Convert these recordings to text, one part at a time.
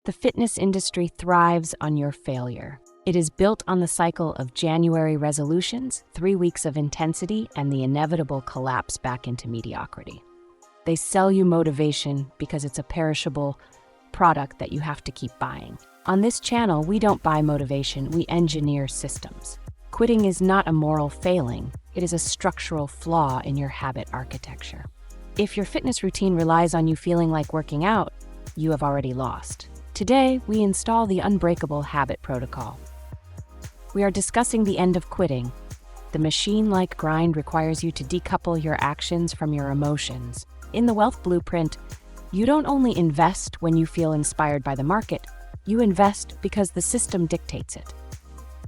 The fitness industry thrives on your failure. It is built on the cycle of January resolutions, 3 weeks of intensity, and the inevitable collapse back into mediocrity. They sell you motivation because it's a perishable product that you have to keep buying. On this channel, we don't buy motivation, we engineer systems. Quitting is not a moral failing, it is a structural flaw in your habit architecture. If your fitness routine relies on you feeling like working out, you have already lost. Today, we install the Unbreakable habit protocol. We are discussing the end of quitting. The machine-like grind requires you to decouple your actions from your emotions. In the Wealth Blueprint, you don't only invest when you feel inspired by the market, you invest because the system dictates it.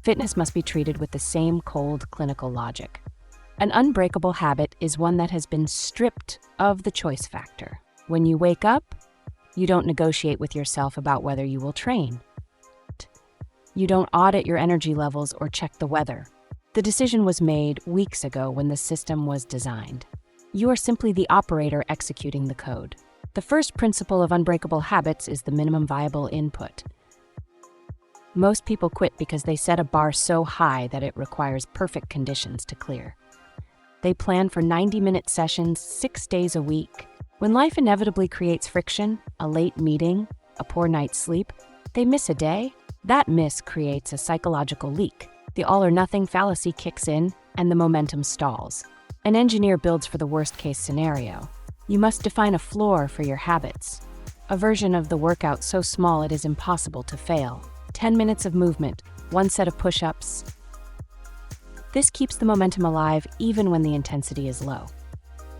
Fitness must be treated with the same cold clinical logic. An unbreakable habit is one that has been stripped of the choice factor. When you wake up, you don't negotiate with yourself about whether you will train. You don't audit your energy levels or check the weather. The decision was made weeks ago when the system was designed. You are simply the operator executing the code. The first principle of unbreakable habits is the minimum viable input. Most people quit because they set a bar so high that it requires perfect conditions to clear. They plan for 90-minute sessions 6 days a week. When life inevitably creates friction, a late meeting, a poor night's sleep, they miss a day. That miss creates a psychological leak. The all-or-nothing fallacy kicks in, and the momentum stalls. An engineer builds for the worst-case scenario. You must define a floor for your habits, a version of the workout so small it is impossible to fail. 10 minutes of movement, 1 set of push-ups. This keeps the momentum alive even when the intensity is low.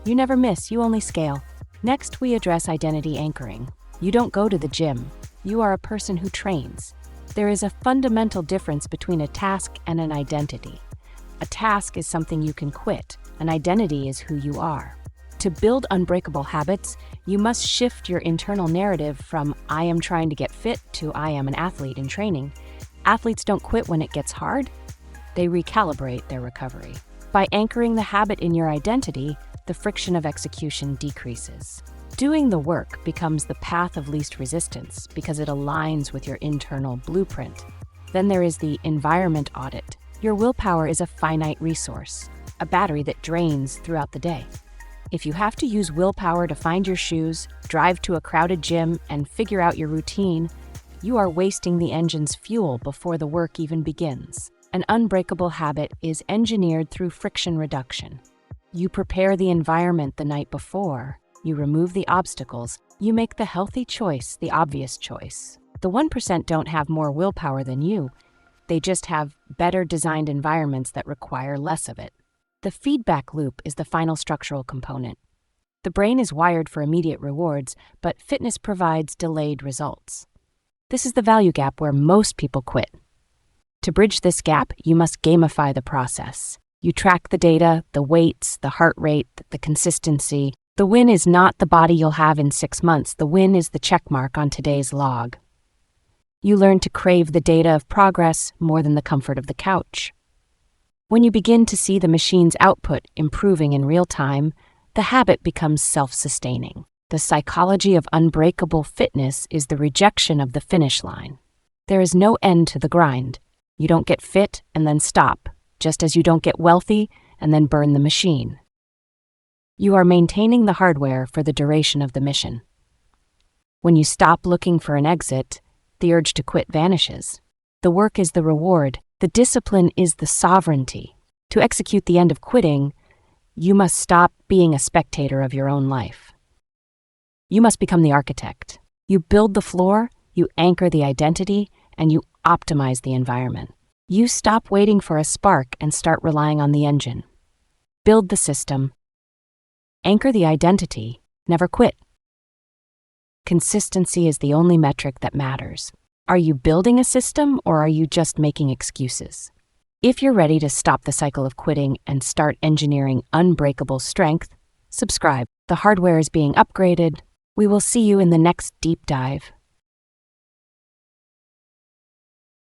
You never miss, you only scale. Next, we address identity anchoring. You don't go to the gym. You are a person who trains. There is a fundamental difference between a task and an identity. A task is something you can quit. An identity is who you are. To build unbreakable habits, you must shift your internal narrative from "I am trying to get fit" to "I am an athlete in training." Athletes don't quit when it gets hard. They recalibrate their recovery. By anchoring the habit in your identity, the friction of execution decreases. Doing the work becomes the path of least resistance because it aligns with your internal blueprint. Then there is the environment audit. Your willpower is a finite resource, a battery that drains throughout the day. If you have to use willpower to find your shoes, drive to a crowded gym, and figure out your routine, you are wasting the engine's fuel before the work even begins. An unbreakable habit is engineered through friction reduction. You prepare the environment the night before. You remove the obstacles. You make the healthy choice the obvious choice. The 1% don't have more willpower than you. They just have better designed environments that require less of it. The feedback loop is the final structural component. The brain is wired for immediate rewards, but fitness provides delayed results. This is the value gap where most people quit. To bridge this gap, you must gamify the process. You track the data, the weights, the heart rate, the consistency. The win is not the body you'll have in 6 months. The win is the checkmark on today's log. You learn to crave the data of progress more than the comfort of the couch. When you begin to see the machine's output improving in real time, the habit becomes self-sustaining. The psychology of unbreakable fitness is the rejection of the finish line. There is no end to the grind. You don't get fit and then stop, just as you don't get wealthy and then burn the machine. You are maintaining the hardware for the duration of the mission. When you stop looking for an exit, the urge to quit vanishes. The work is the reward. The discipline is the sovereignty. To execute the end of quitting, you must stop being a spectator of your own life. You must become the architect. You build the floor, you anchor the identity, and you optimize the environment. You stop waiting for a spark and start relying on the engine. Build the system. Anchor the identity. Never quit. Consistency is the only metric that matters. Are you building a system or are you just making excuses? If you're ready to stop the cycle of quitting and start engineering unbreakable strength, subscribe. The hardware is being upgraded. We will see you in the next deep dive.